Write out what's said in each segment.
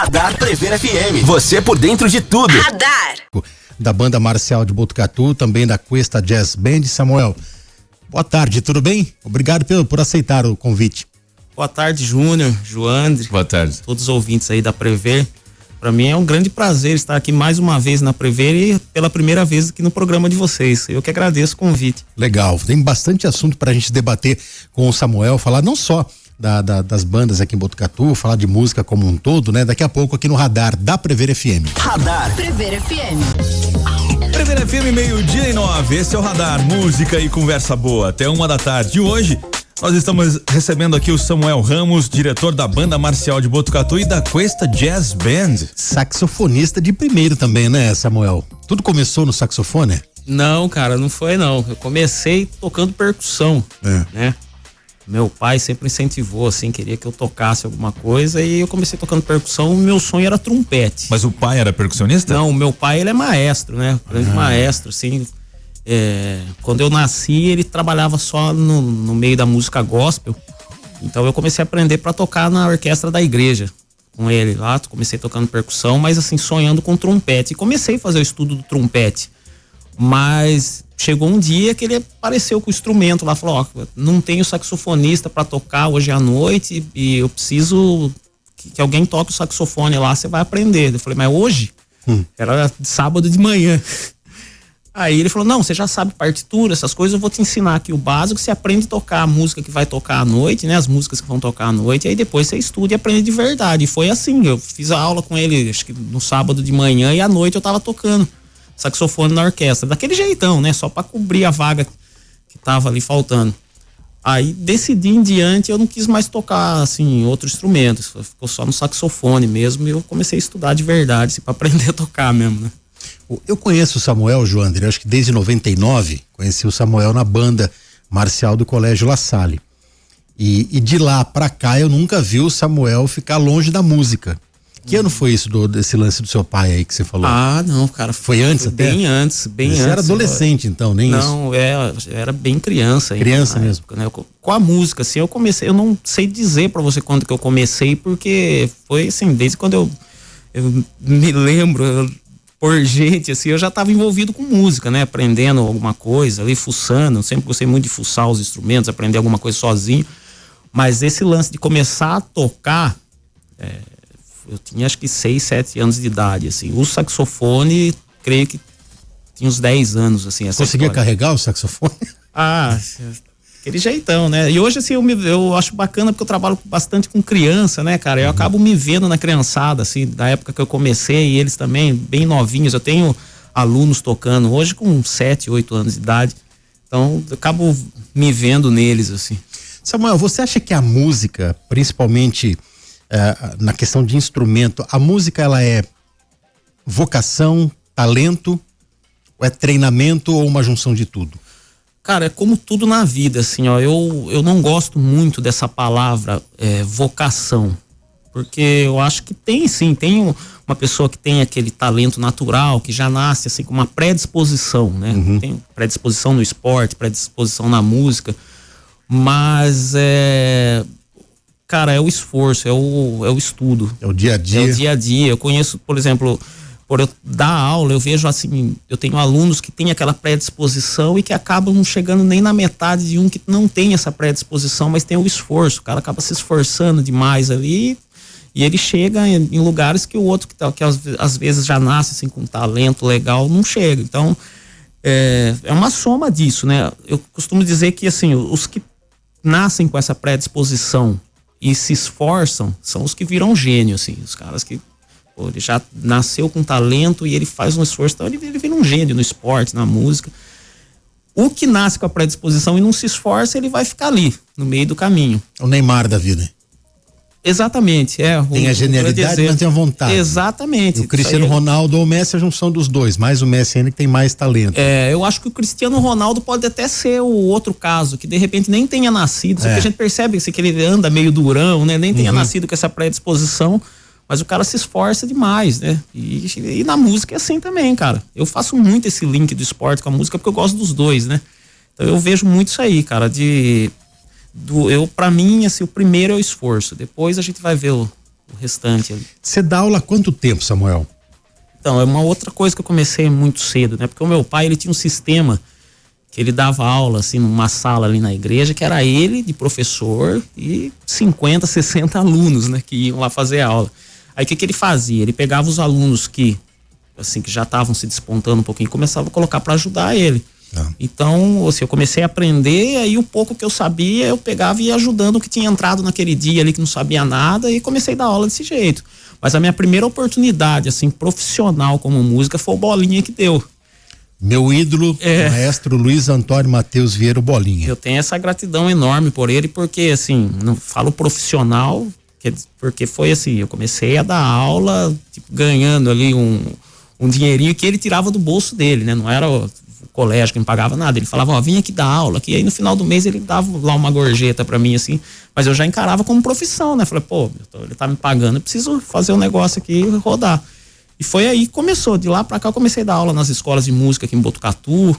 Radar Prever FM. Você por dentro de tudo. Radar. Da banda marcial de Botucatu, também da Cuesta Jazz Band. Samuel, boa tarde, tudo bem? Obrigado por aceitar o convite. Boa tarde, Júnior, Joandre. Boa tarde. Todos os ouvintes aí da Prever. Para mim é um grande prazer estar aqui mais uma vez na Prever e pela primeira vez aqui no programa de vocês. Eu que agradeço o convite. Legal, tem bastante assunto pra gente debater com o Samuel, falar não só das bandas aqui em Botucatu, falar de música como um todo, né? Daqui a pouco aqui no Radar da Prever FM. Radar Prever FM. Prever FM 12:09. Esse é o Radar, música e conversa boa até 1h da tarde. E hoje nós estamos recebendo aqui o Samuel Ramos, diretor da banda marcial de Botucatu e da Cuesta Jazz Band. Saxofonista de primeiro também, né, Samuel? Tudo começou no saxofone? Não, cara, não foi não. Eu comecei tocando percussão, né? Meu pai sempre incentivou, assim, queria que eu tocasse alguma coisa e eu comecei tocando percussão. O meu sonho era trompete. Mas o pai era percussionista? Não, o meu pai, ele é maestro, né? Grande maestro, assim. Quando eu nasci, ele trabalhava só no meio da música gospel. Então eu comecei a aprender para tocar na orquestra da igreja com ele lá. Comecei tocando percussão, mas assim, sonhando com trompete. E comecei a fazer o estudo do trompete. Mas chegou um dia que ele apareceu com o instrumento lá, falou: ó, não tenho saxofonista para tocar hoje à noite e eu preciso que alguém toque o saxofone lá, você vai aprender. Eu falei: mas hoje? Era sábado de manhã. Aí ele falou: não, você já sabe partitura, essas coisas, eu vou te ensinar aqui o básico, você aprende a tocar a música que vai tocar à noite, né? As músicas que vão tocar à noite, aí depois você estuda e aprende de verdade. E foi assim, eu fiz a aula com ele, acho que no sábado de manhã, e à noite eu tava tocando saxofone na orquestra, daquele jeitão, né? Só pra cobrir a vaga que tava ali faltando. Aí decidi em diante, eu não quis mais tocar, assim, outro instrumento, ficou só no saxofone mesmo, e eu comecei a estudar de verdade, assim, pra aprender a tocar mesmo, né? Eu conheço o Samuel, Joandre, acho que desde 99, conheci o Samuel na banda marcial do Colégio La Salle. E de lá pra cá eu nunca vi o Samuel ficar longe da música. Que ano foi isso, desse lance do seu pai aí que você falou? Ah, não, cara. Foi antes até? Bem antes. Você era adolescente então, nem isso? Não, era bem criança. Criança ainda, mesmo? Época, né? Com a música, assim, eu comecei, eu não sei dizer pra você quando que eu comecei, porque foi assim, desde quando eu me lembro, por gente, assim, eu já estava envolvido com música, né? Aprendendo alguma coisa ali, fuçando. Eu sempre gostei muito de fuçar os instrumentos, aprender alguma coisa sozinho. Mas esse lance de começar a tocar, eu tinha acho que 6, 7 anos de idade, assim. O saxofone, creio que tinha uns 10 anos, assim. Conseguia carregar o saxofone? Ah, aquele jeitão, né? E hoje, assim, eu acho bacana porque eu trabalho bastante com criança, né, cara? Eu acabo me vendo na criançada, assim, da época que eu comecei, e eles também, bem novinhos. Eu tenho alunos tocando hoje com 7, 8 anos de idade. Então, eu acabo me vendo neles, assim. Samuel, você acha que a música, principalmente na questão de instrumento, a música ela é vocação, talento, ou é treinamento ou uma junção de tudo? Cara, é como tudo na vida, assim, ó, eu não gosto muito dessa palavra vocação, porque eu acho que tem uma pessoa que tem aquele talento natural, que já nasce assim com uma predisposição, né? Tem predisposição no esporte, predisposição na música, mas cara, é o esforço, é o estudo. É o dia a dia. É o dia a dia. Eu conheço, por exemplo, por eu dar aula, eu vejo assim, eu tenho alunos que têm aquela predisposição e que acabam não chegando nem na metade de um que não tem essa predisposição, mas tem o esforço. O cara acaba se esforçando demais ali e ele chega em lugares que o outro que às vezes já nasce assim com um talento legal não chega. Então, é uma soma disso, né? Eu costumo dizer que assim, os que nascem com essa predisposição e se esforçam são os que viram gênio, assim, os caras que ele já nasceu com talento e ele faz um esforço, então ele vira um gênio no esporte, na música. O que nasce com a predisposição e não se esforça, ele vai ficar ali, no meio do caminho. É o Neymar da vida. Exatamente, tem a genialidade, mas tem a vontade. Exatamente. E o Cristiano Ronaldo ou o Messi é a junção dos dois, mais o Messi ainda que tem mais talento. Eu acho que o Cristiano Ronaldo pode até ser o outro caso, que de repente nem tenha nascido, só que a gente percebe que ele anda meio durão, né? Nem tenha nascido com essa predisposição, mas o cara se esforça demais, né? E na música é assim também, cara. Eu faço muito esse link do esporte com a música porque eu gosto dos dois, né? Então eu vejo muito isso aí, cara, pra mim, assim, o primeiro é o esforço, depois a gente vai ver o restante ali. Você dá aula há quanto tempo, Samuel? Então, é uma outra coisa que eu comecei muito cedo, né? Porque o meu pai, ele tinha um sistema que ele dava aula, assim, numa sala ali na igreja, que era ele de professor e 50, 60 alunos, né? Que iam lá fazer aula. Aí, o que ele fazia? Ele pegava os alunos que, assim, que já estavam se despontando um pouquinho, começava a colocar para ajudar ele. Então, assim, eu comecei a aprender, aí o pouco que eu sabia, eu pegava e ia ajudando o que tinha entrado naquele dia ali, que não sabia nada, e comecei a dar aula desse jeito. Mas a minha primeira oportunidade, assim, profissional como música, foi o Bolinha que deu. Meu ídolo, maestro Luiz Antônio Matheus Vieira, o Bolinha. Eu tenho essa gratidão enorme por ele, porque, assim, não falo profissional, porque foi assim, eu comecei a dar aula, tipo, ganhando ali um dinheirinho que ele tirava do bolso dele, né? Não era o colégio que me pagava nada, ele falava, ó, vim aqui dar aula, que aí no final do mês ele dava lá uma gorjeta pra mim, assim, mas eu já encarava como profissão, né? Falei, pô, ele tá me pagando, eu preciso fazer um negócio aqui e rodar. E foi aí que começou, de lá pra cá eu comecei a dar aula nas escolas de música aqui em Botucatu,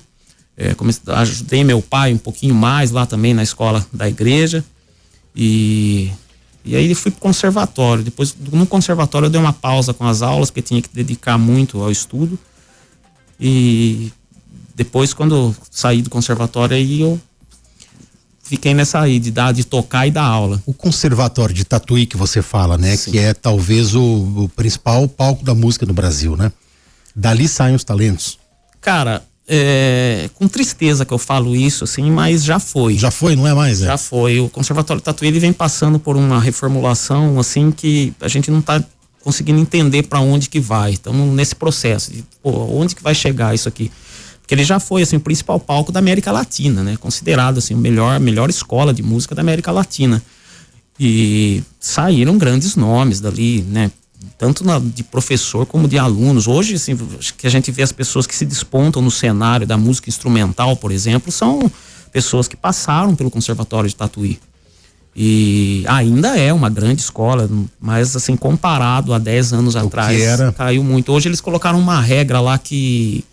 ajudei meu pai um pouquinho mais lá também na escola da igreja, e aí fui pro conservatório. Depois, no conservatório eu dei uma pausa com as aulas, porque tinha que dedicar muito ao estudo, e depois, quando eu saí do conservatório, aí eu fiquei nessa aí, de tocar e dar aula. O conservatório de Tatuí que você fala, né? Sim. Que é talvez o principal palco da música no Brasil, né? Dali saem os talentos. Cara, com tristeza que eu falo isso, assim, mas já foi. Já foi, não é mais? Já foi. O Conservatório de Tatuí, ele vem passando por uma reformulação, assim, que a gente não tá conseguindo entender para onde que vai. Estamos nesse processo de, onde que vai chegar isso aqui? Porque ele já foi, assim, o principal palco da América Latina, né? Considerado, assim, a melhor escola de música da América Latina. E saíram grandes nomes dali, né? Tanto de professor como de alunos. Hoje, assim, que a gente vê as pessoas que se despontam no cenário da música instrumental, por exemplo, são pessoas que passaram pelo Conservatório de Tatuí. E ainda é uma grande escola, mas, assim, comparado a 10 anos atrás, caiu muito. Hoje eles colocaram uma regra lá que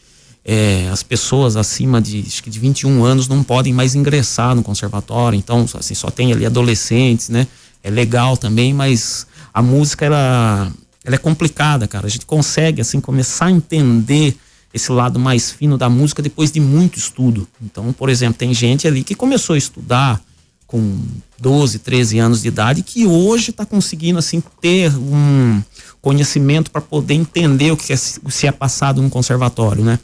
as pessoas acima de 21 anos não podem mais ingressar no conservatório, então, assim, só tem ali adolescentes, né? É legal também, mas a música, ela é complicada, cara. A gente consegue, assim, começar a entender esse lado mais fino da música depois de muito estudo. Então, por exemplo, tem gente ali que começou a estudar com 12, 13 anos de idade, que hoje está conseguindo, assim, ter um conhecimento para poder entender o que se é passado no conservatório, né?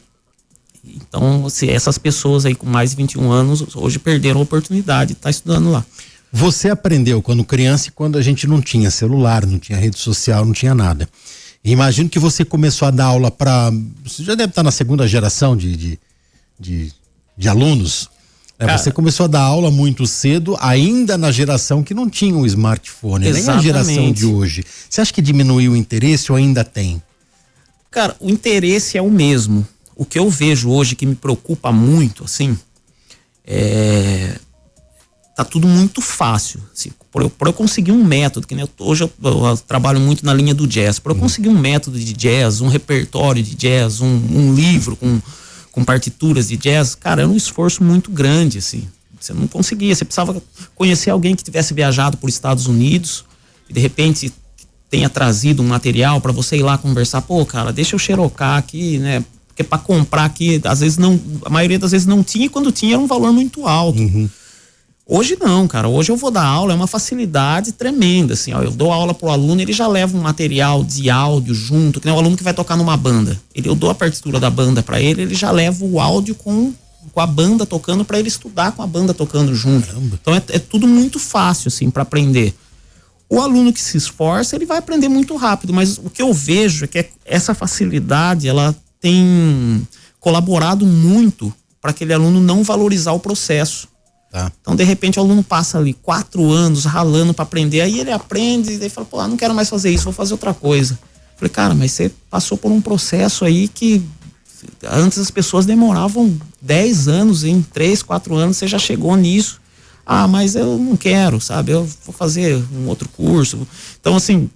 Então, assim, essas pessoas aí com mais de 21 anos hoje perderam a oportunidade de estar estudando lá. Você aprendeu quando criança e quando a gente não tinha celular, não tinha rede social, não tinha nada. E imagino que você começou a dar aula você já deve estar na segunda geração de alunos. Você começou a dar aula muito cedo, ainda na geração que não tinha o smartphone, nem a geração de hoje. Você acha que diminuiu o interesse ou ainda tem? Cara, o interesse é o mesmo. O que eu vejo hoje que me preocupa muito, assim, tá tudo muito fácil. Assim, por eu conseguir um método, que hoje eu trabalho muito na linha do jazz, por eu conseguir um método de jazz, um repertório de jazz, um livro com partituras de jazz, cara, era um esforço muito grande, assim. Você não conseguia, você precisava conhecer alguém que tivesse viajado por Estados Unidos e de repente tenha trazido um material para você ir lá conversar, pô, cara, deixa eu xerocar aqui, né? Porque para comprar aqui, às vezes não, a maioria das vezes não tinha, e quando tinha era um valor muito alto. Hoje não, cara, hoje eu vou dar aula, é uma facilidade tremenda, assim, ó, eu dou aula pro aluno, ele já leva um material de áudio junto, que nem o aluno que vai tocar numa banda, eu dou a partitura da banda para ele já leva o áudio com a banda tocando para ele estudar com a banda tocando junto. Caramba. Então é tudo muito fácil, assim, para aprender. O aluno que se esforça, ele vai aprender muito rápido, mas o que eu vejo é que essa facilidade, ela tem colaborado muito para aquele aluno não valorizar o processo. Tá. Então, de repente, o aluno passa ali 4 anos ralando para aprender, aí ele aprende e daí fala, pô, não quero mais fazer isso, vou fazer outra coisa. Falei, cara, mas você passou por um processo aí que antes as pessoas demoravam 10 anos, em 3, 4 anos você já chegou nisso. Ah, mas eu não quero, sabe? Eu vou fazer um outro curso. Então, assim,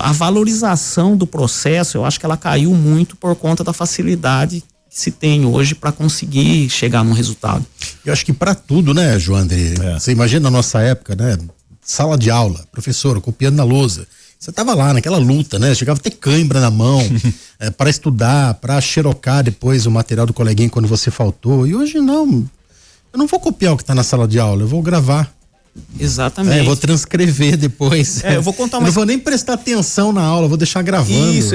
a valorização do processo, eu acho que ela caiu muito por conta da facilidade que se tem hoje para conseguir chegar num resultado. Eu acho que para tudo, né, Joandre? Você imagina na nossa época, né? Sala de aula, professor copiando na lousa. você tava lá naquela luta, né? Chegava a ter cãibra na mão, para estudar, para xerocar depois o material do coleguinha quando você faltou. E hoje não, eu não vou copiar o que tá na sala de aula, eu vou gravar. Exatamente. Eu vou transcrever depois. Eu vou contar uma... Eu não vou nem prestar atenção na aula, vou deixar gravando. Isso,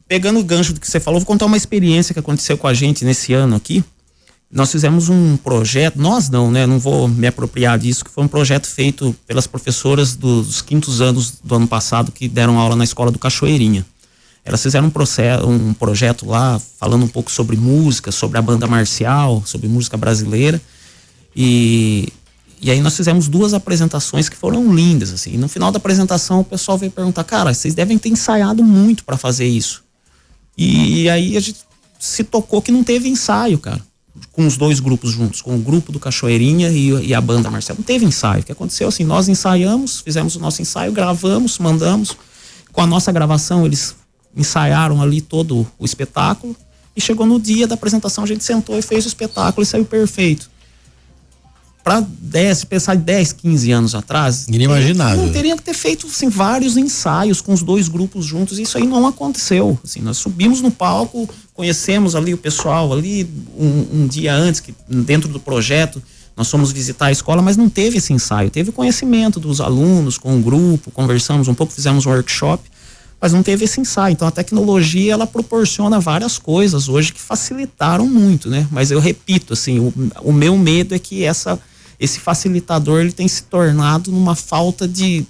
pegando o gancho do que você falou, vou contar uma experiência que aconteceu com a gente nesse ano aqui. Nós fizemos um projeto, nós não, né? Não vou me apropriar disso, que foi um projeto feito pelas professoras dos 5º anos do ano passado que deram aula na escola do Cachoeirinha. Elas fizeram um projeto lá, falando um pouco sobre música, sobre a banda marcial, sobre música brasileira. E aí nós fizemos 2 apresentações que foram lindas, assim. E no final da apresentação o pessoal veio perguntar, cara, vocês devem ter ensaiado muito para fazer isso. E aí a gente se tocou que não teve ensaio, cara. Com os 2 grupos juntos, com o grupo do Cachoeirinha e a banda marcial. Não teve ensaio. O que aconteceu assim, nós ensaiamos, fizemos o nosso ensaio, gravamos, mandamos. Com a nossa gravação, eles ensaiaram ali todo o espetáculo. E chegou no dia da apresentação, a gente sentou e fez o espetáculo e saiu perfeito. Para pensar em 10, 15 anos atrás, inimaginável. Não teria que ter feito assim, vários ensaios com os 2 grupos juntos. Isso aí não aconteceu. Assim, nós subimos no palco, conhecemos ali o pessoal ali um dia antes, que dentro do projeto nós fomos visitar a escola, mas não teve esse ensaio. Teve conhecimento dos alunos com o grupo, conversamos um pouco, fizemos um workshop, mas não teve esse ensaio. Então a tecnologia, ela proporciona várias coisas hoje que facilitaram muito, né? Mas eu repito, assim, o meu medo é que esse facilitador, ele tem se tornado numa falta de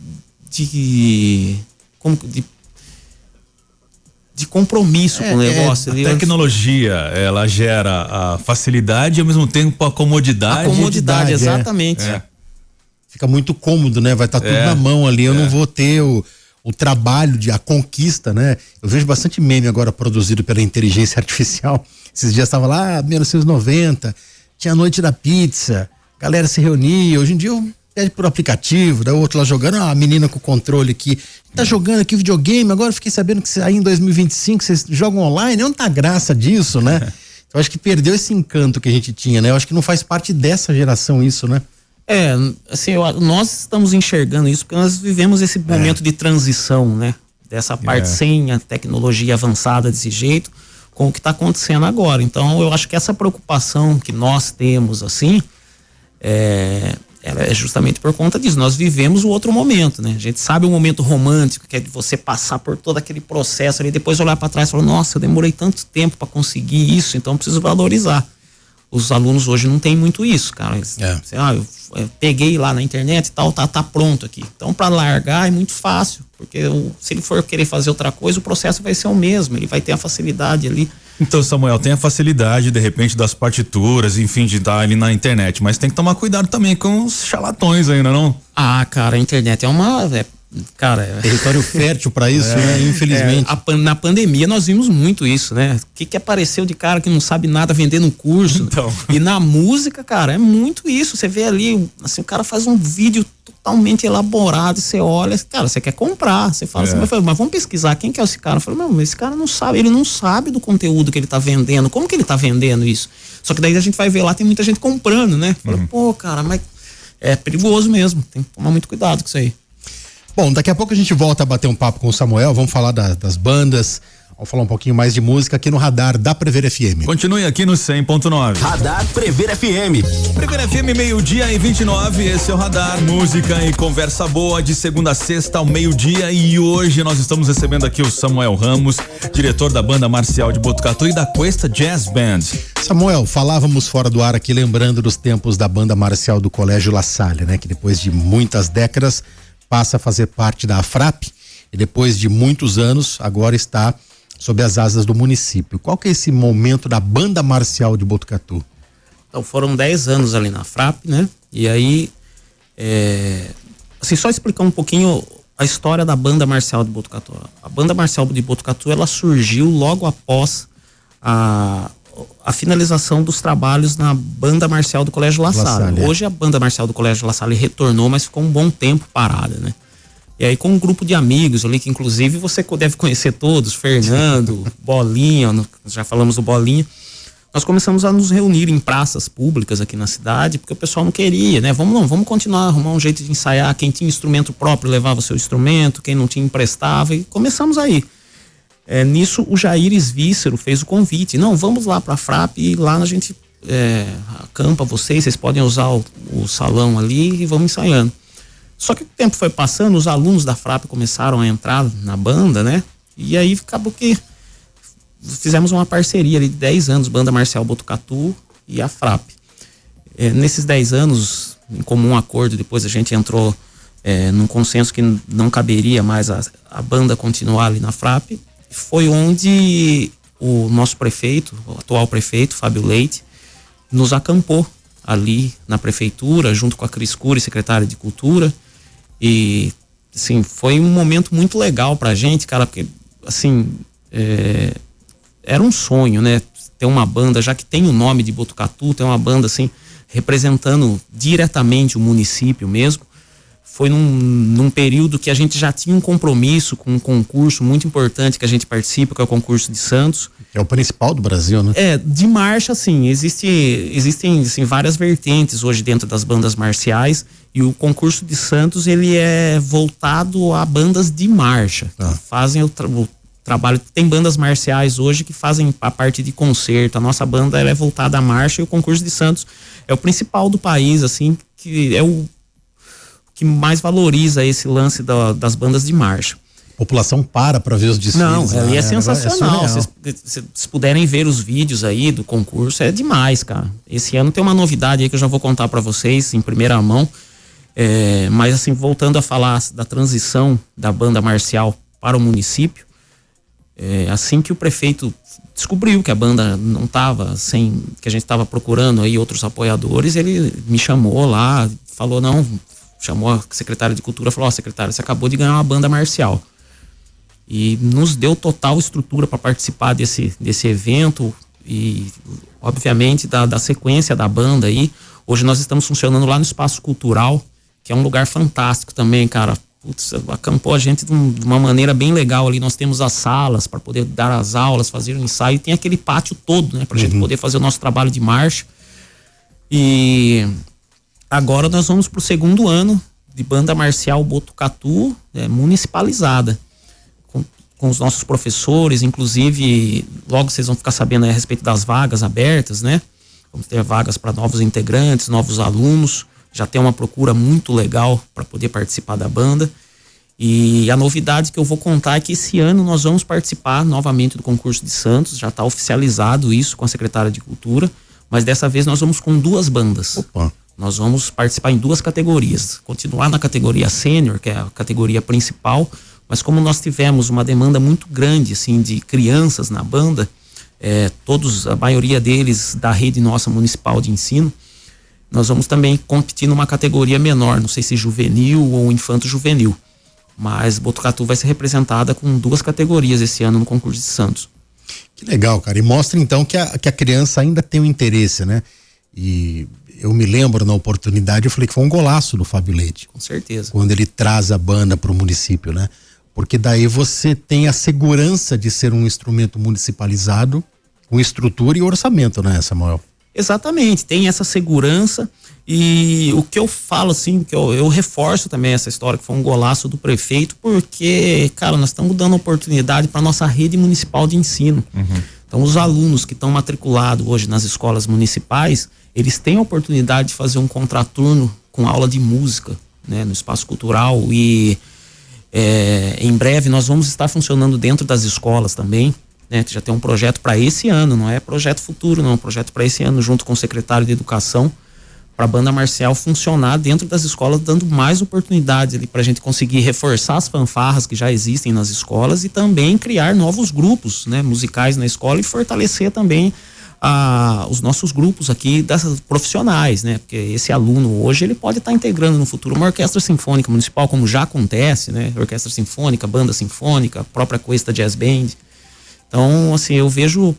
compromisso com o negócio. A tecnologia, ela gera a facilidade e ao mesmo tempo a comodidade. A comodidade, exatamente. Fica muito cômodo, né? Vai estar tudo na mão ali, eu não vou ter o trabalho a conquista, né? Eu vejo bastante meme agora produzido pela inteligência artificial. Esses dias estava lá, 1990, tinha a noite da pizza, galera se reunia. Hoje em dia eu pede por aplicativo, daí o outro lá jogando, a menina com o controle aqui, tá jogando aqui videogame, agora fiquei sabendo que aí em 2025 vocês jogam online, onde tá a graça disso, né? Eu acho que perdeu esse encanto que a gente tinha, né? Eu acho que não faz parte dessa geração isso, né? Assim, nós estamos enxergando isso porque nós vivemos esse momento de transição, né? Dessa parte sem a tecnologia avançada desse jeito, com o que está acontecendo agora. Então, eu acho que essa preocupação que nós temos, assim, ela é justamente por conta disso. Nós vivemos o outro momento, né? A gente sabe o momento romântico, que é de você passar por todo aquele processo ali, depois olhar para trás e falar, nossa, eu demorei tanto tempo para conseguir isso, então eu preciso valorizar. Os alunos hoje não tem muito isso, cara. Eu peguei lá na internet e tal, tá pronto aqui. Então, para largar é muito fácil, porque se ele for querer fazer outra coisa, o processo vai ser o mesmo, ele vai ter a facilidade ali. Então, Samuel, tem a facilidade, de repente, das partituras, enfim, de estar ali na internet, mas tem que tomar cuidado também com os charlatões ainda, não? Cara, a internet é uma... território fértil para isso, né? Infelizmente. Na pandemia nós vimos muito isso, né? O que apareceu de cara que não sabe nada vendendo um curso. Então. E na música, cara, é muito isso. Você vê ali, assim, o cara faz um vídeo totalmente elaborado, você olha, cara, você quer comprar. Você fala assim, mas vamos pesquisar quem que é esse cara. Eu falo, não, esse cara não sabe, ele não sabe do conteúdo que ele tá vendendo. Como que ele tá vendendo isso? Só que daí a gente vai ver lá, tem muita gente comprando, né? Fala, pô, cara, mas é perigoso mesmo. Tem que tomar muito cuidado com isso aí. Bom, daqui a pouco a gente volta a bater um papo com o Samuel, vamos falar das bandas, vamos falar um pouquinho mais de música aqui no Radar da Prever FM. Continue aqui no 100.9. Radar Prever FM. Prever FM, 12:29, esse é o Radar, música e conversa boa de segunda a sexta ao meio-dia, e hoje nós estamos recebendo aqui o Samuel Ramos, diretor da banda marcial de Botucatu e da Cuesta Jazz Band. Samuel, falávamos fora do ar aqui, lembrando dos tempos da banda marcial do Colégio La Salle, né? Que depois de muitas décadas passa a fazer parte da AFRAP e depois de muitos anos agora está sob as asas do município. Qual que é esse momento da banda marcial de Botucatu? Então foram 10 anos ali na AFRAP, né? E aí, assim, só explicar um pouquinho a história da banda marcial de Botucatu. A banda marcial de Botucatu, ela surgiu logo após a finalização dos trabalhos na banda marcial do Colégio La Salle. Hoje a banda marcial do Colégio La Salle retornou, mas ficou um bom tempo parada, né? E aí com um grupo de amigos ali, que inclusive você deve conhecer todos, Fernando, Bolinha, já falamos do Bolinha. nós começamos a nos reunir em praças públicas aqui na cidade, porque o pessoal não queria, né? Vamos continuar a arrumar um jeito de ensaiar. Quem tinha instrumento próprio levava seu instrumento, quem não tinha emprestava, e começamos aí. Nisso o Jair Svícero fez o convite. Não, vamos lá para a FRAP e lá a gente acampa vocês podem usar o salão ali e vamos ensaiando. Só que o tempo foi passando, os alunos da FRAP começaram a entrar na banda, né? E aí acabou que fizemos uma parceria ali de 10 anos, Banda Marcial Botucatu e a FRAP. Nesses 10 anos, em comum acordo, depois a gente entrou num consenso que não caberia mais a banda continuar ali na FRAP. Foi onde o nosso prefeito, o atual prefeito, Fábio Leite, nos acampou ali na prefeitura, junto com a Cris Cury, secretária de Cultura. E, assim, foi um momento muito legal pra gente, cara, porque, assim, era um sonho, né? Ter uma banda, já que tem o nome de Botucatu, ter uma banda, assim, representando diretamente o município mesmo. Foi num período que a gente já tinha um compromisso com um concurso muito importante que a gente participa, que é o concurso de Santos. É o principal do Brasil, né? De marcha, assim, existem assim, várias vertentes hoje dentro das bandas marciais, e o concurso de Santos, ele é voltado a bandas de marcha, que fazem o trabalho. Tem bandas marciais hoje que fazem a parte de concerto. A nossa banda, ela é voltada à marcha, e o concurso de Santos é o principal do país, assim, que é o que mais valoriza esse lance das bandas de marcha. A população para ver os desfiles. Não, ali é sensacional. Se puderem ver os vídeos aí do concurso, é demais, cara. Esse ano tem uma novidade aí que eu já vou contar para vocês em primeira mão. Mas assim, voltando a falar da transição da banda marcial para o município, assim que o prefeito descobriu que a banda não estava que a gente estava procurando aí outros apoiadores, ele me chamou lá, falou, chamou a secretária de Cultura, falou, secretária, você acabou de ganhar uma banda marcial. E nos deu total estrutura para participar desse evento e, obviamente, da sequência da banda aí. Hoje nós estamos funcionando lá no Espaço Cultural, que é um lugar fantástico também, cara. Putz, acampou a gente de uma maneira bem legal ali. Nós temos as salas para poder dar as aulas, fazer o ensaio, e tem aquele pátio todo, né, pra gente poder fazer o nosso trabalho de marcha. E agora nós vamos pro 2º ano de Banda Marcial Botucatu municipalizada, com os nossos professores. Inclusive, logo vocês vão ficar sabendo a respeito das vagas abertas, né? Vamos ter vagas para novos integrantes, novos alunos. Já tem uma procura muito legal para poder participar da banda. E a novidade que eu vou contar é que esse ano nós vamos participar novamente do concurso de Santos. Já está oficializado isso com a secretária de Cultura, mas dessa vez nós vamos com 2 bandas. Opa. Nós vamos participar em 2 categorias. Continuar na categoria sênior, que é a categoria principal, mas como nós tivemos uma demanda muito grande, assim, de crianças na banda, a maioria deles da rede nossa municipal de ensino, nós vamos também competir numa categoria menor, não sei se juvenil ou infanto-juvenil, mas Botucatu vai ser representada com 2 categorias esse ano no concurso de Santos. Que legal, cara, e mostra então que a criança ainda tem um interesse, né? E eu me lembro, na oportunidade, eu falei que foi um golaço do Fábio Leite. Com certeza. Quando ele traz a banda para o município, né? Porque daí você tem a segurança de ser um instrumento municipalizado, com estrutura e orçamento, né, Samuel? Exatamente, tem essa segurança. E o que eu falo, assim, que eu reforço também essa história, que foi um golaço do prefeito, porque, cara, nós estamos dando oportunidade para nossa rede municipal de ensino. Então, os alunos que estão matriculados hoje nas escolas municipais, eles têm a oportunidade de fazer um contraturno com aula de música, né, no Espaço Cultural. E em breve nós vamos estar funcionando dentro das escolas também, né? Já tem um projeto para esse ano, não é projeto futuro, não, é um projeto para esse ano, junto com o secretário de Educação, para a banda marcial funcionar dentro das escolas, dando mais oportunidades ali para a gente conseguir reforçar as fanfarras que já existem nas escolas e também criar novos grupos, né, musicais na escola, e fortalecer também os nossos grupos aqui profissionais, né? Porque esse aluno hoje, ele pode estar integrando no futuro uma orquestra sinfônica municipal, como já acontece, né? Orquestra sinfônica, banda sinfônica, a própria Cuesta Jazz Band. Então, assim, eu vejo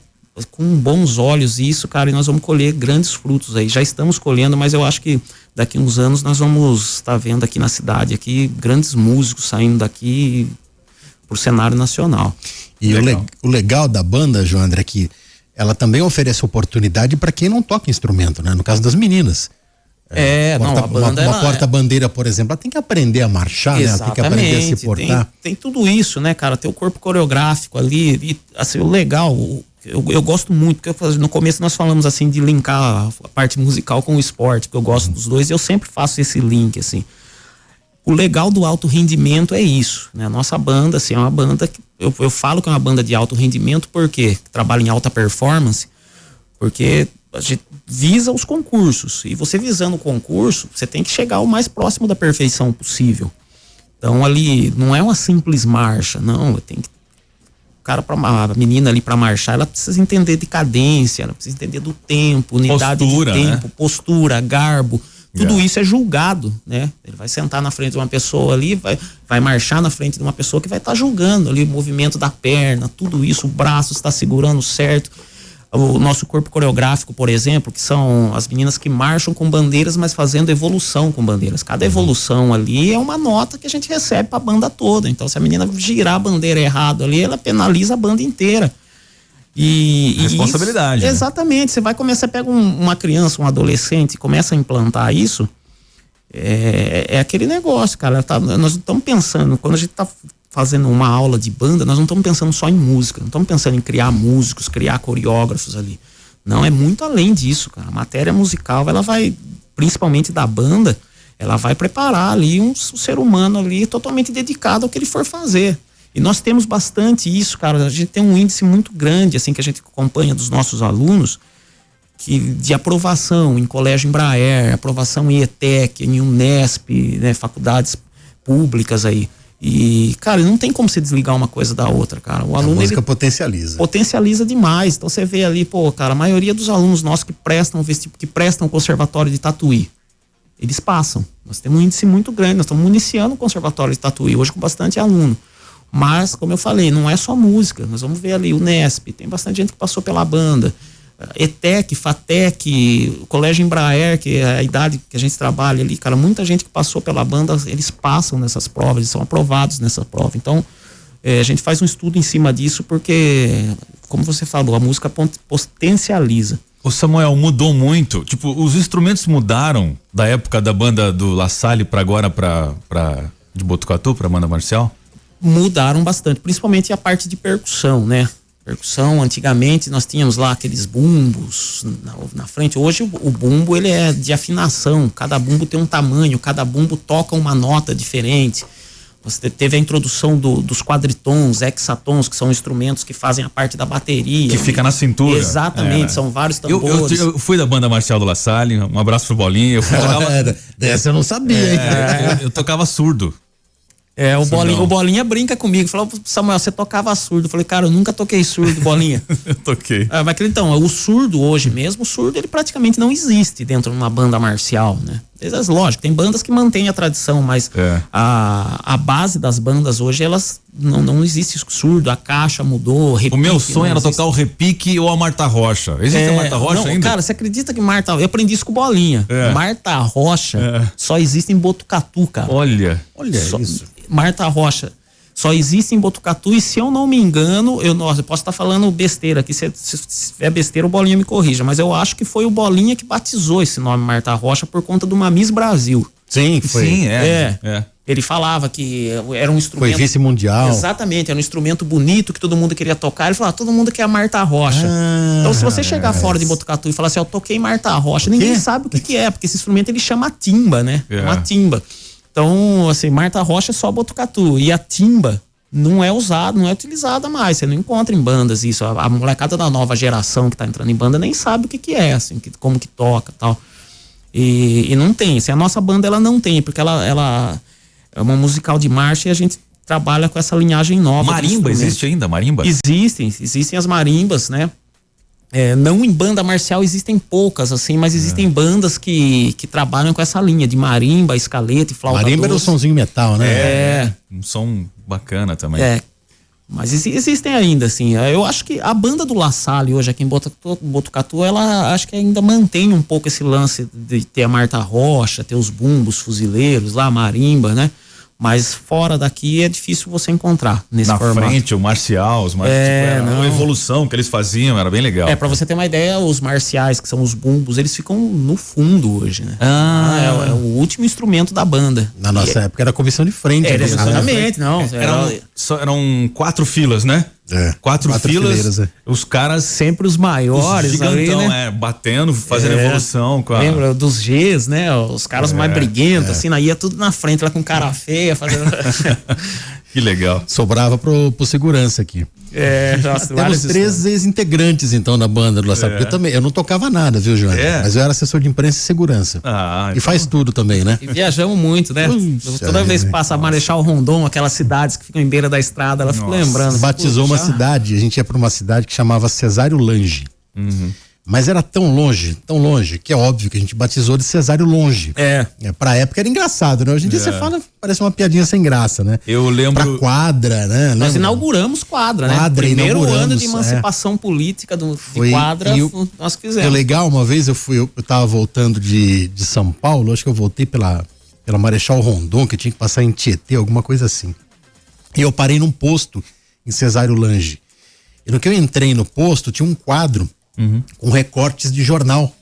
com bons olhos isso, cara, e nós vamos colher grandes frutos aí. Já estamos colhendo, mas eu acho que daqui a uns anos nós vamos estar vendo aqui na cidade, aqui, grandes músicos saindo daqui pro cenário nacional. E o legal da banda, João André, é que ela também oferece oportunidade para quem não toca instrumento, né? No caso das meninas. A banda uma porta-bandeira, por exemplo, ela tem que aprender a marchar, né? Ela tem que aprender a se portar. Tem tudo isso, né, cara? Tem o corpo coreográfico ali, e, assim, o legal, eu gosto muito, porque no começo nós falamos, assim, de linkar a parte musical com o esporte, porque eu gosto dos dois, e eu sempre faço esse link, assim. O legal do alto rendimento é isso, né? A nossa banda, assim, é uma banda que eu falo que é uma banda de alto rendimento porque trabalha em alta performance, porque a gente visa os concursos, e você visando o concurso, você tem que chegar o mais próximo da perfeição possível. Então ali não é uma simples marcha, não, tem que a menina ali para marchar, ela precisa entender de cadência, ela precisa entender do tempo, unidade postura, de tempo, né? Postura, garbo, tudo isso é julgado, né? Ele vai sentar na frente de uma pessoa ali, vai marchar na frente de uma pessoa que vai estar julgando ali o movimento da perna, tudo isso, o braço está segurando certo. O nosso corpo coreográfico, por exemplo, que são as meninas que marcham com bandeiras, mas fazendo evolução com bandeiras. Cada evolução ali é uma nota que a gente recebe para a banda toda. Então, se a menina girar a bandeira errado ali, ela penaliza a banda inteira. Responsabilidade. Isso, exatamente. Você vai começar, pega uma criança, um adolescente, começa a implantar isso, é aquele negócio, cara. Nós estamos pensando, quando a gente está fazendo uma aula de banda, nós não estamos pensando só em música, não estamos pensando em criar músicos, criar coreógrafos ali. Não, é muito além disso, cara. A matéria musical, ela vai, principalmente da banda, ela vai preparar ali um ser humano ali totalmente dedicado ao que ele for fazer. E nós temos bastante isso, cara. A gente tem um índice muito grande, assim, que a gente acompanha dos nossos alunos, de aprovação em Colégio Embraer, aprovação em ETEC, em Unesp, né, faculdades públicas aí. E, cara, não tem como se desligar uma coisa da outra, cara. O aluno, a música ele potencializa demais. Então você vê ali, pô, cara, a maioria dos alunos nossos que prestam o conservatório de Tatuí, eles passam. Nós temos um índice muito grande, nós estamos iniciando o conservatório de Tatuí hoje com bastante aluno. Mas, como eu falei, não é só música. Nós vamos ver ali o Unesp, tem bastante gente que passou pela banda. ETEC, FATEC, Colégio Embraer, que é a idade que a gente trabalha ali, cara, muita gente que passou pela banda, eles passam nessas provas, eles são aprovados nessa prova. Então, a gente faz um estudo em cima disso porque, como você falou, a música potencializa. O Samuel, mudou muito, tipo, os instrumentos mudaram da época da banda do La Salle pra agora de Botucatu, pra banda marcial? Mudaram bastante, principalmente a parte de percussão, né? Percussão, antigamente nós tínhamos lá aqueles bumbos na frente. Hoje o bumbo, ele é de afinação, cada bumbo tem um tamanho, cada bumbo toca uma nota diferente. Você teve a introdução dos quadritons, hexatons, que são instrumentos que fazem a parte da bateria. Que fica na cintura. Exatamente, são vários tambores. Eu fui da banda marcial do La Salle, um abraço pro Bolinha. Dessa eu não sabia, hein? Eu tocava surdo. O Bolinha brinca comigo, falou, Samuel, você tocava surdo. Eu falei, cara, eu nunca toquei surdo, Bolinha. Eu toquei. Mas então, o surdo hoje mesmo, o surdo ele praticamente não existe dentro de uma banda marcial, né? Lógico, tem bandas que mantêm a tradição, mas a base das bandas hoje, elas não existe surdo, a caixa mudou, repique. O meu sonho era tocar o repique ou a Marta Rocha. Existe a Marta Rocha ainda? Cara, você acredita que eu aprendi isso com Bolinha. Marta Rocha só existe em Botucatu, cara. Olha isso. Marta Rocha só existe em Botucatu, e se eu não me engano, eu posso estar falando besteira aqui, se é besteira o Bolinha me corrija, mas eu acho que foi o Bolinha que batizou esse nome Marta Rocha por conta de uma Miss Brasil. Sim, foi. Sim, Ele falava que era um instrumento... Foi vice-mundial. Exatamente, era um instrumento bonito que todo mundo queria tocar. Ele falava, todo mundo quer a Marta Rocha. Então, se você chegar fora de Botucatu e falar assim, eu toquei Marta Rocha, ninguém sabe o que é, porque esse instrumento ele chama timba, né? É uma timba. Então, assim, Marta Rocha é só Botucatu. E a timba não é utilizada mais. Você não encontra em bandas isso. A molecada da nova geração que tá entrando em banda nem sabe o que é, assim, como que toca e tal. E não tem. Assim, a nossa banda, ela não tem, porque ela é uma musical de marcha e a gente trabalha com essa linhagem nova. Marimba, existe ainda? Marimba? Existem as marimbas, né? Não em banda marcial, existem poucas, assim, mas existem bandas que trabalham com essa linha de marimba, escaleta e flauta doce. Marimba era o somzinho metal, né? Um som bacana também. Mas existem ainda, assim. Eu acho que a banda do La Salle hoje aqui em Botucatu, ela acho que ainda mantém um pouco esse lance de ter a Marta Rocha, ter os bumbos fuzileiros lá, a marimba, né? Mas fora daqui é difícil você encontrar nesse formato. Na frente, o Marcial, os a evolução que eles faziam era bem legal. Pra você ter uma ideia, os marciais, que são os bumbos, eles ficam no fundo hoje, né? É o último instrumento da banda. Na nossa época era comissão de frente. Exatamente, não. Eram 4 filas, né? 4 filas, os caras sempre os maiores, gigantão, ali, né? Batendo, fazendo evolução. Lembra dos Gs, né? Os caras mais briguentos, assim, ia tudo na frente, lá com cara feia, fazendo. Que legal. Sobrava pro segurança aqui. Nossa, temos 3 ex-integrantes, então, na banda do La Salle. Porque eu não tocava nada, viu, João? Mas eu era assessor de imprensa e segurança. E faz tudo também, né? E viajamos muito, né? Toda vez que passa Marechal Rondon, aquelas cidades que ficam em beira da estrada, ela fica lembrando. Batizou uma cidade, a gente ia pra uma cidade que chamava Cesário Lange. Mas era tão longe, que é óbvio que a gente batizou de Cesário Longe. Pra época era engraçado, né? Hoje em dia você fala, parece uma piadinha sem graça, né? Eu lembro. Pra quadra, né? Nós inauguramos quadra, né? Primeiro ano de emancipação política de quadra, nós fizemos. É legal, uma vez eu tava voltando de São Paulo, acho que eu voltei pela Marechal Rondon, que tinha que passar em Tietê, alguma coisa assim. E eu parei num posto em Cesário Lange. E no que eu entrei no posto, tinha um quadro com recortes de jornal.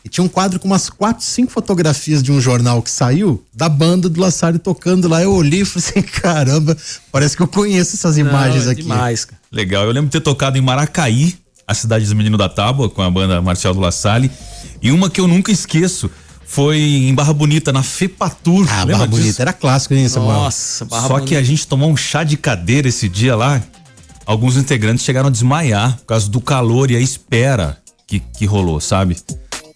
E tinha um quadro com umas 4, 5 fotografias de um jornal que saiu da banda do La Salle tocando lá. Eu olhei e falei assim, caramba, parece que eu conheço essas imagens aqui. Demais, cara. Legal, eu lembro de ter tocado em Maracaí, a cidade dos Meninos da Tábua, com a banda marcial do La Salle. E uma que eu nunca esqueço foi em Barra Bonita, na Fepatur. Barra Bonita era clássico, hein, Samuel? Nossa, Barra Bonita. Só que a gente tomou um chá de cadeira esse dia lá. Alguns integrantes chegaram a desmaiar por causa do calor e a espera que rolou, sabe?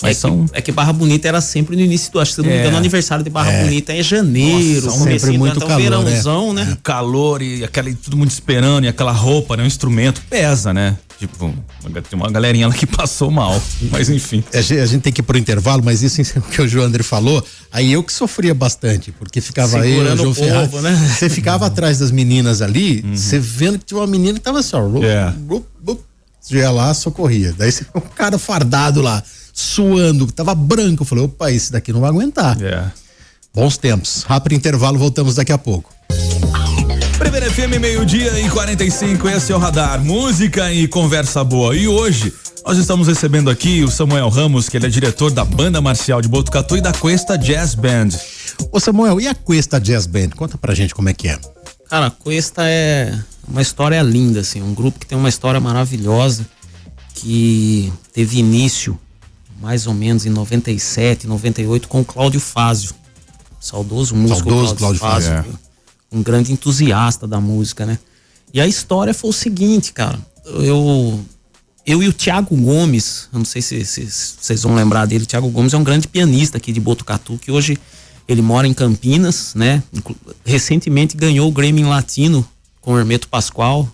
Mas é que Barra Bonita era sempre no início do, acho que se não me engano, o aniversário de Barra Bonita é janeiro. Nossa, sempre muito calor, verãozão, né? O calor e todo mundo esperando e aquela roupa, né? O instrumento pesa, né? Tipo, tem uma galerinha lá que passou mal, mas enfim. A gente tem que ir pro intervalo, mas isso que o João André falou, aí eu que sofria bastante, porque ficava segurando eu, o João Ferraz, né? Você ficava atrás das meninas ali, você vendo que tinha uma menina que tava assim, ó, você ia lá, socorria. Daí você um cara fardado lá, suando, tava branco, eu falei, opa, esse daqui não vai aguentar. Bons tempos. Rápido intervalo, voltamos daqui a pouco. Premier FM, 12:45, esse é o Radar, música e conversa boa. E hoje nós estamos recebendo aqui o Samuel Ramos, que ele é diretor da Banda Marcial de Botucatu e da Cuesta Jazz Band. Ô Samuel, e a Cuesta Jazz Band? Conta pra gente como é que é. Cara, a Cuesta é uma história linda, assim, um grupo que tem uma história maravilhosa, que teve início mais ou menos em 97, 98 com o Cláudio Fázio, saudoso músico Cláudio Fázio. Um grande entusiasta da música, né? E a história foi o seguinte, cara, eu e o Thiago Gomes, eu não sei se vocês vão lembrar dele, o Thiago Gomes é um grande pianista aqui de Botucatu, que hoje ele mora em Campinas, né? Recentemente ganhou o Grammy Latino com o Hermeto Pascoal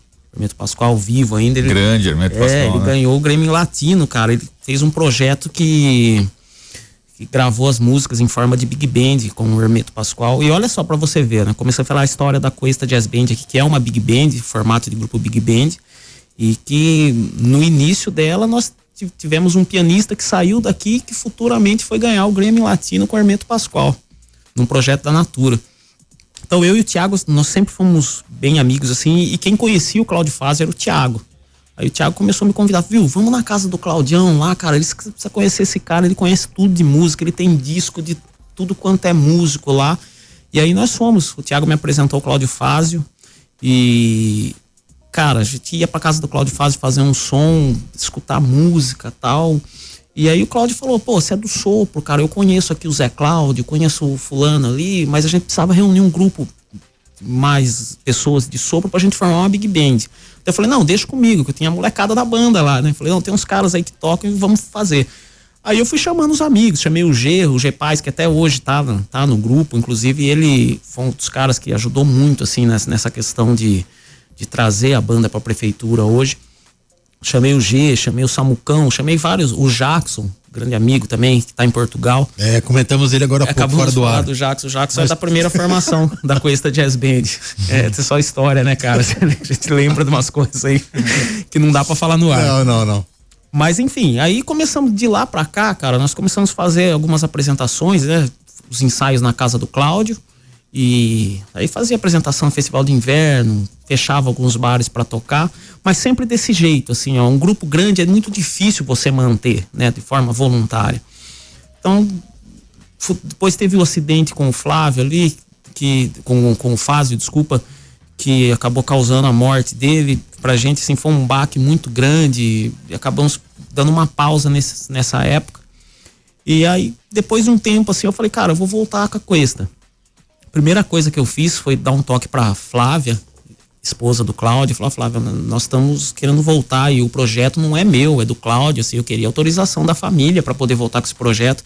vivo ainda. Grande Hermeto Pascoal, ele ganhou o Grammy Latino, cara, ele fez um projeto que gravou as músicas em forma de big band com o Hermeto Pascoal. E olha só pra você ver, né? Comecei a falar a história da Cuesta Jazz Band aqui, que é uma big band, formato de grupo big band, e que no início dela nós tivemos um pianista que saiu daqui, que futuramente foi ganhar o Grammy Latino com o Hermeto Pascoal, num projeto da Natura. Então eu e o Thiago, nós sempre fomos bem amigos, assim, e quem conhecia o Cláudio Fázio era o Thiago. Aí o Thiago começou a me convidar, viu, vamos na casa do Claudião lá, cara, ele precisa conhecer esse cara, ele conhece tudo de música, ele tem disco de tudo quanto é músico lá. E aí nós fomos, o Thiago me apresentou o Cláudio Fázio e, cara, a gente ia pra casa do Cláudio Fázio fazer um som, escutar música e tal. E aí o Cláudio falou, pô, você é do sopro, cara, eu conheço aqui o Zé Cláudio, conheço o fulano ali, mas a gente precisava reunir um grupo, mais pessoas de sopro pra gente formar uma big band. Então eu falei, não, deixa comigo, que eu tinha a molecada da banda lá, né? Falei, não, tem uns caras aí que tocam e vamos fazer. Aí eu fui chamando os amigos, chamei o G Paz, que até hoje tá no grupo, inclusive ele foi um dos caras que ajudou muito, assim, nessa questão de trazer a banda pra prefeitura hoje. Chamei o G, chamei o Samucão, chamei vários, o Jackson, grande amigo também, que tá em Portugal. Comentamos ele agora há pouco fora do ar. Do Jackson. O Jackson é da primeira formação da Cuesta Jazz Band. É só história, né, cara? A gente lembra de umas coisas aí que não dá pra falar no ar. Não. Mas enfim, aí começamos de lá pra cá, cara, nós começamos a fazer algumas apresentações, né? Os ensaios na casa do Cláudio. E aí fazia apresentação no Festival de Inverno, fechava alguns bares para tocar, mas sempre desse jeito, assim, ó, um grupo grande é muito difícil você manter, né, de forma voluntária. Então, depois teve o acidente com o Flávio ali, com o Fázio, desculpa, que acabou causando a morte dele. Pra gente, assim, foi um baque muito grande, e acabamos dando uma pausa nessa época. E aí, depois de um tempo, assim, eu falei, cara, eu vou voltar com a Cuesta. Primeira coisa que eu fiz foi dar um toque pra Flávia, esposa do Cláudio. Falei, Flávia, nós estamos querendo voltar e o projeto não é meu, é do Cláudio, assim, eu queria autorização da família para poder voltar com esse projeto.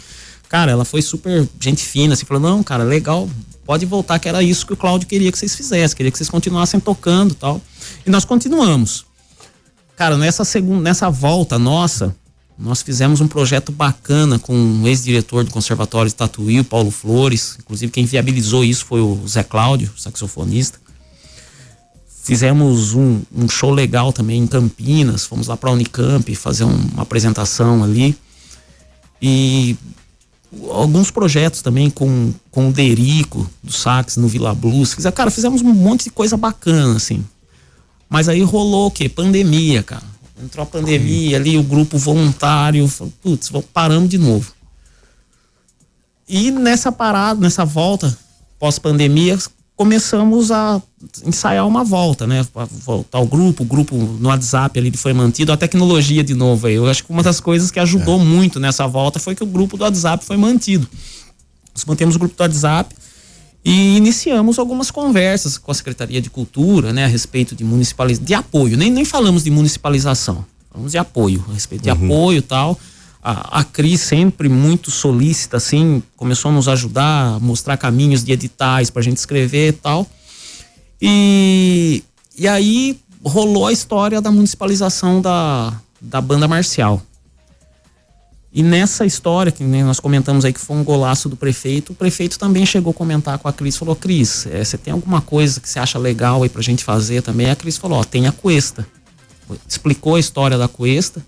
Cara, ela foi super gente fina, assim, falou, não, cara, legal, pode voltar, que era isso que o Cláudio queria que vocês fizessem, queria que vocês continuassem tocando e tal. E nós continuamos. Cara, nessa volta nossa, nós fizemos um projeto bacana com o ex-diretor do Conservatório de Tatuí, o Paulo Flores. Inclusive, quem viabilizou isso foi o Zé Cláudio, saxofonista. Fizemos um show legal também em Campinas. Fomos lá para a Unicamp fazer uma apresentação ali. E alguns projetos também com o Derico, do sax, no Vila Blues. Cara, fizemos um monte de coisa bacana, assim. Mas aí rolou o quê? Pandemia, cara. Entrou a pandemia ali, o grupo voluntário, putz, paramos de novo. E nessa volta, pós-pandemia, começamos a ensaiar uma volta, né? Voltar o grupo no WhatsApp ali foi mantido, a tecnologia de novo aí. Eu acho que uma das coisas que ajudou muito nessa volta foi que o grupo do WhatsApp foi mantido. Nós mantemos o grupo do WhatsApp e iniciamos algumas conversas com a Secretaria de Cultura, né, a respeito de municipalização, de apoio, nem falamos de municipalização, falamos de apoio, a respeito de apoio e tal. A Cris, sempre muito solícita, assim, começou a nos ajudar, a mostrar caminhos de editais pra gente escrever e tal. E aí rolou a história da municipalização da banda marcial. E nessa história, que nós comentamos aí que foi um golaço do prefeito, o prefeito também chegou a comentar com a Cris, falou, Cris, você tem alguma coisa que você acha legal aí pra gente fazer também? A Cris falou, tem a Cuesta. Explicou a história da Cuesta,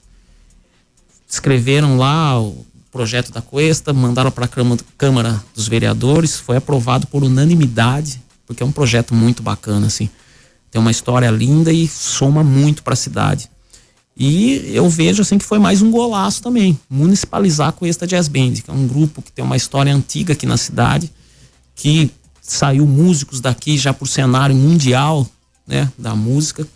escreveram lá o projeto da Cuesta, mandaram para a Câmara dos Vereadores, foi aprovado por unanimidade, porque é um projeto muito bacana, assim. Tem uma história linda e soma muito para a cidade. E eu vejo, assim, que foi mais um golaço também, municipalizar a Cuesta Jazz Band, que é um grupo que tem uma história antiga aqui na cidade, que saiu músicos daqui já pro cenário mundial, né, da música,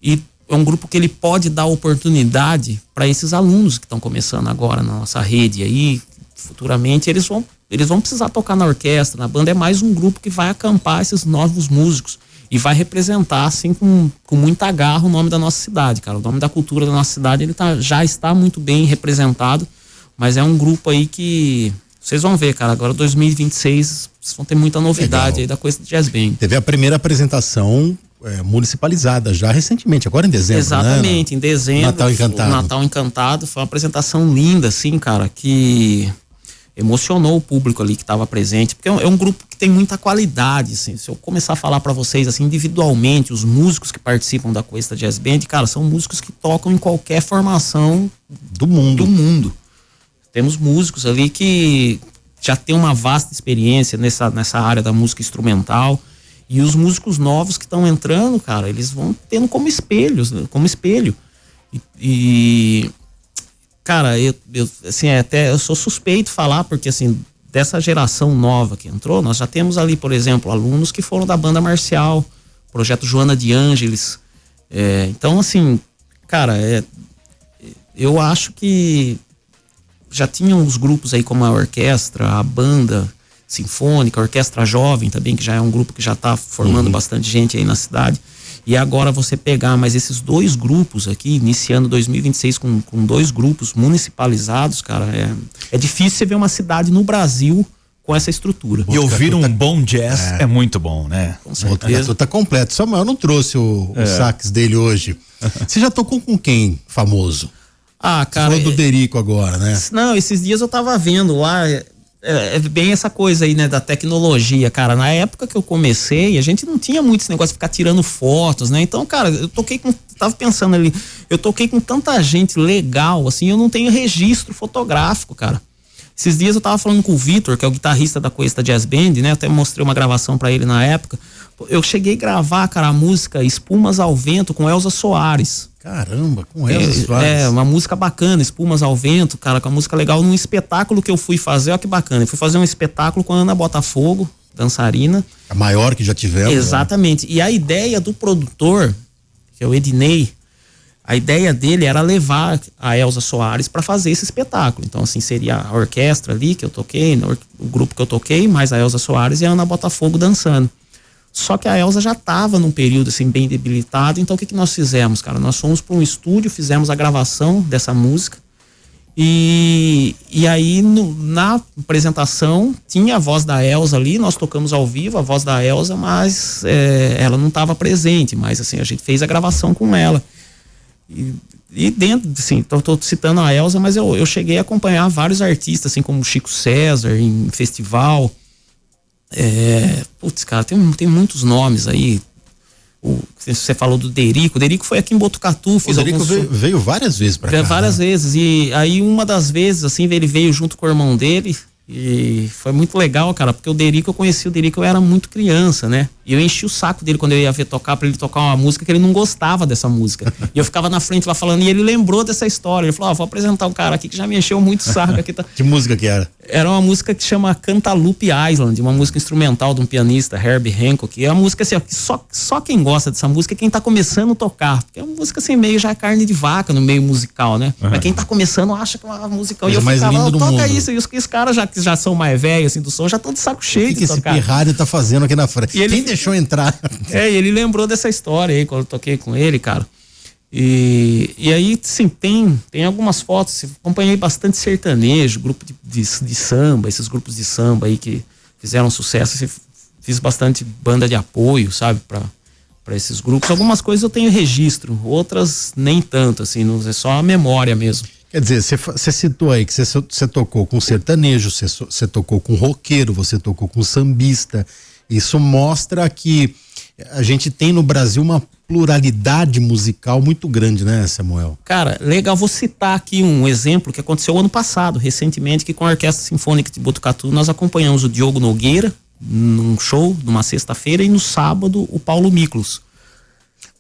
e é um grupo que ele pode dar oportunidade para esses alunos que estão começando agora na nossa rede aí. Futuramente eles vão precisar tocar na orquestra, na banda. É mais um grupo que vai acampar esses novos músicos e vai representar, assim, com muita garra o nome da nossa cidade, cara. O nome da cultura da nossa cidade, ele já está muito bem representado, mas é um grupo aí que vocês vão ver, cara. Agora 2026 vocês vão ter muita novidade. Legal. Aí da Cuesta Jazz Band. Teve a primeira apresentação municipalizada já recentemente, agora em dezembro. Exatamente, né? Em dezembro. Natal Encantado. Natal Encantado. Foi uma apresentação linda, assim, cara, que emocionou o público ali que estava presente, porque é um grupo que tem muita qualidade, assim. Se eu começar a falar para vocês, assim, individualmente, os músicos que participam da Cuesta Jazz Band, cara, são músicos que tocam em qualquer formação do mundo. Temos músicos ali que já tem uma vasta experiência nessa área da música instrumental. E os músicos novos que estão entrando, cara, eles vão tendo como espelho. E cara, eu sou suspeito de falar, porque, assim, dessa geração nova que entrou, nós já temos ali, por exemplo, alunos que foram da banda marcial, projeto Joana de Ângeles. Então, assim, cara, eu acho que já tinham os grupos aí como a orquestra, a banda sinfônica, a orquestra jovem também, que já é um grupo que já está formando bastante gente aí na cidade. E agora você pegar mais esses dois grupos aqui, iniciando 2026 com dois grupos municipalizados, cara, é difícil você ver uma cidade no Brasil com essa estrutura. E ouvir um bom jazz é muito bom, né? Com certeza. Tá completo. Samuel não trouxe o sax dele hoje. Você já tocou com quem famoso? Ah, cara. Você falou do Derico agora, né? Não, esses dias eu tava vendo lá. É bem essa coisa aí, né, da tecnologia, cara. Na época que eu comecei, a gente não tinha muito esse negócio de ficar tirando fotos, né? Então, cara, tava pensando ali, eu toquei com tanta gente legal, assim, eu não tenho registro fotográfico, cara. Esses dias eu tava falando com o Vitor, que é o guitarrista da Questa Jazz Band, né? Eu até mostrei uma gravação pra ele na época. Eu cheguei a gravar, cara, a música Espumas ao Vento com Elza Soares. Caramba, com Elza Soares. É, uma música bacana, Espumas ao Vento, cara, com a música legal, num espetáculo que eu fui fazer, olha que bacana. Eu fui fazer um espetáculo com a Ana Botafogo, dançarina. A maior que já tivemos. Exatamente. Né? E a ideia do produtor, que é o Ednei, a ideia dele era levar a Elza Soares para fazer esse espetáculo. Então, assim, seria a orquestra ali que eu toquei, o grupo que eu toquei, mais a Elza Soares e a Ana Botafogo dançando. Só que a Elza já estava num período, assim, bem debilitado. Então, o que nós fizemos, cara? Nós fomos para um estúdio, fizemos a gravação dessa música. E aí, na apresentação, tinha a voz da Elza ali, nós tocamos ao vivo a voz da Elza, mas ela não estava presente. Mas, assim, a gente fez a gravação com ela. E dentro, assim, tô citando a Elza, mas eu cheguei a acompanhar vários artistas, assim, como Chico César, em festival. Putz, cara, tem muitos nomes aí. Você falou do Derico. O Derico foi aqui em Botucatu. O Derico veio várias vezes pra cá. Várias vezes. E aí, uma das vezes, assim, ele veio junto com o irmão dele. E foi muito legal, cara, porque o Derico, eu conheci o Derico, eu era muito criança, né? E eu enchi o saco dele quando eu ia ver tocar, pra ele tocar uma música que ele não gostava dessa música. E eu ficava na frente lá falando, e ele lembrou dessa história. Ele falou, vou apresentar um cara aqui que já me encheu muito o saco aqui. Tá... Que música que era? Era uma música que chama Cantaloupe Island, uma música instrumental de um pianista, Herbie Hancock. E é uma música assim, só quem gosta dessa música é quem tá começando a tocar. Porque é uma música assim, meio já carne de vaca no meio musical, né? Mas quem tá começando acha que é uma musical. E eu ficava, toca isso. E os caras já são mais velhos, assim, do som, já estão de saco cheio de tocar. O que esse pirralho tá fazendo aqui na frente? Quem deixou entrar? Ele lembrou dessa história aí, quando eu toquei com ele, cara. E aí, sim, tem algumas fotos, acompanhei bastante sertanejo, grupo de samba, esses grupos de samba aí que fizeram sucesso, fiz bastante banda de apoio, sabe, pra esses grupos. Algumas coisas eu tenho registro, outras nem tanto, assim, não é só a memória mesmo. Quer dizer, você citou aí que você tocou com sertanejo, você tocou com roqueiro, você tocou com sambista. Isso mostra que a gente tem no Brasil uma pluralidade musical muito grande, né, Samuel? Cara, legal, vou citar aqui um exemplo que aconteceu ano passado, recentemente, que com a Orquestra Sinfônica de Botucatu nós acompanhamos o Diogo Nogueira num show, numa sexta-feira, e no sábado o Paulo Miklos.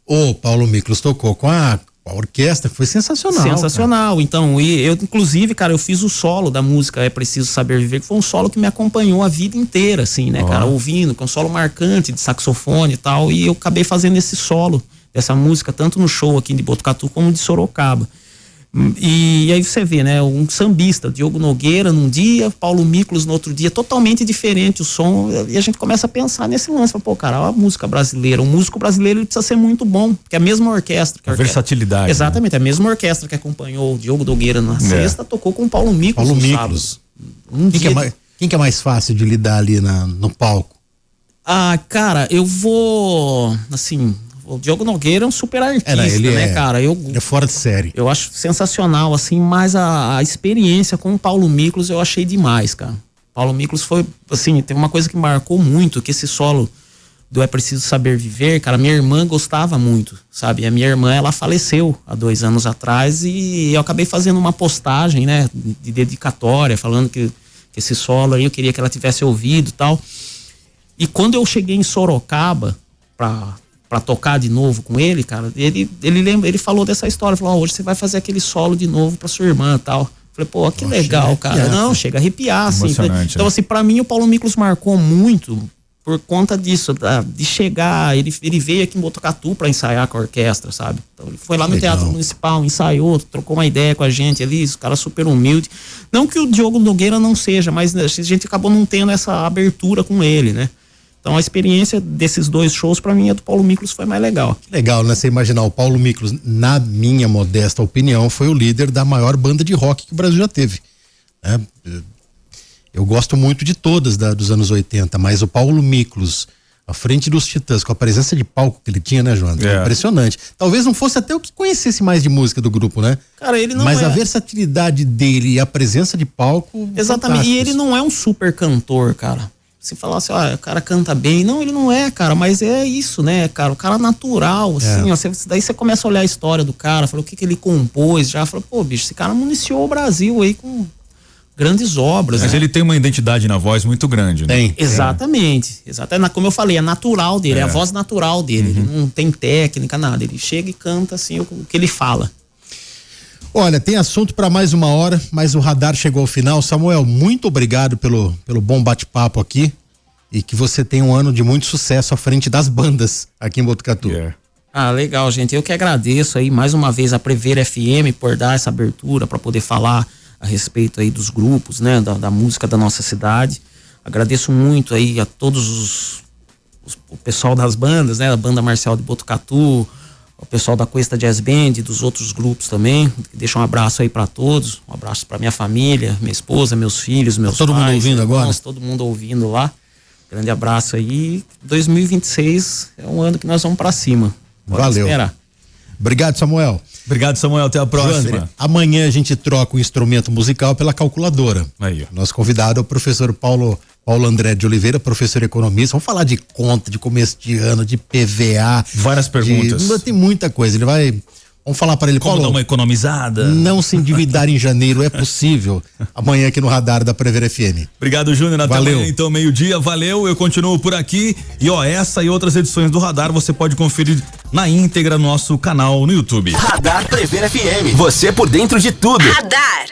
O Paulo Miklos tocou com a orquestra, foi sensacional. Sensacional, cara. Então, eu inclusive, cara, eu fiz o solo da música É Preciso Saber Viver, que foi um solo que me acompanhou a vida inteira, assim, né, cara, ouvindo, que é um solo marcante de saxofone e tal, e eu acabei fazendo esse solo dessa música, tanto no show aqui de Botucatu como de Sorocaba. E aí você vê, né, um sambista, Diogo Nogueira num dia, Paulo Miklos no outro dia, totalmente diferente o som, e a gente começa a pensar nesse lance, pô, cara, a música brasileira, o músico brasileiro ele precisa ser muito bom, porque é a mesma orquestra. A versatilidade. Exatamente, a mesma orquestra que acompanhou o Diogo Nogueira na sexta, tocou com o Paulo Miklos no sábado. Quem que é mais fácil de lidar ali no palco? Cara, eu vou, assim... O Diogo Nogueira é um super artista, né, cara? É fora de série. Eu acho sensacional, assim, mas a experiência com o Paulo Miklos eu achei demais, cara. Paulo Miklos foi, assim, teve uma coisa que marcou muito, que esse solo do É Preciso Saber Viver, cara, minha irmã gostava muito, sabe? A minha irmã, ela faleceu há 2 anos atrás e eu acabei fazendo uma postagem, né, de dedicatória, falando que esse solo aí eu queria que ela tivesse ouvido e tal. E quando eu cheguei em Sorocaba pra tocar de novo com ele, cara, ele falou dessa história, falou, hoje você vai fazer aquele solo de novo pra sua irmã e tal. Falei, pô, que legal, cara. Não, chega a arrepiar, assim. Então, assim, pra mim o Paulo Miklos marcou muito por conta disso, de chegar, ele veio aqui em Botucatu pra ensaiar com a orquestra, sabe? Então ele foi lá no Teatro Municipal, ensaiou, trocou uma ideia com a gente ali, os caras super humilde. Não que o Diogo Nogueira não seja, mas a gente acabou não tendo essa abertura com ele, né? Então a experiência desses 2 shows, pra mim, a do Paulo Miklos foi mais legal. Legal, né? Você imaginar, o Paulo Miklos, na minha modesta opinião, foi o líder da maior banda de rock que o Brasil já teve, né? Eu gosto muito de todas dos anos 80, mas o Paulo Miklos, à frente dos Titãs, com a presença de palco que ele tinha, né, João? Impressionante. Talvez não fosse até o que conhecesse mais de música do grupo, né? Cara, ele não Mas a versatilidade dele e a presença de palco... Exatamente, e ele não é um super cantor, cara. Se falar assim, o cara canta bem. Não, ele não é, cara, mas é isso, né, cara? O cara natural, assim, ó, daí você começa a olhar a história do cara, fala o que ele compôs já, fala, pô, bicho, esse cara municiou o Brasil aí com grandes obras. Mas né? ele tem uma identidade na voz muito grande, né? Tem. Exatamente. Como eu falei, é natural dele, é a voz natural dele. Ele não tem técnica, nada. Ele chega e canta assim o que ele fala. Olha, tem assunto para mais uma hora, mas o radar chegou ao final. Samuel, muito obrigado pelo bom bate-papo aqui e que você tenha um ano de muito sucesso à frente das bandas aqui em Botucatu. Yeah. Ah, legal, gente. Eu que agradeço aí mais uma vez a Prever FM por dar essa abertura para poder falar a respeito aí dos grupos, né, da música da nossa cidade. Agradeço muito aí a todos o pessoal das bandas, né, a Banda Marcial de Botucatu, o pessoal da Cuesta Jazz Band, dos outros grupos também. Deixa um abraço aí para todos, um abraço para minha família, minha esposa, meus filhos, meus todo pais, mundo ouvindo irmãos, agora? todo mundo ouvindo lá. Grande abraço aí. 2026 é um ano que nós vamos para cima. Pode Valeu. esperar. Obrigado, Samuel. Obrigado, Samuel. Até a próxima. Joandre, amanhã a gente troca o instrumento musical pela calculadora. Aí, ó. Nosso convidado é o professor Paulo André de Oliveira, professor economista. Vamos falar de conta, de começo de ano, de PVA. Várias perguntas. Tem muita coisa. Vamos falar para ele, Como Paulo, dar uma economizada? não se endividar em janeiro é possível. Amanhã aqui no radar da Prever FM. Obrigado, Júnior. Até Valeu. amanhã, então, meio-dia. Valeu, eu continuo por aqui. E essa e outras edições do Radar você pode conferir na íntegra no nosso canal no YouTube. Radar Prever FM. Você por dentro de tudo. Radar.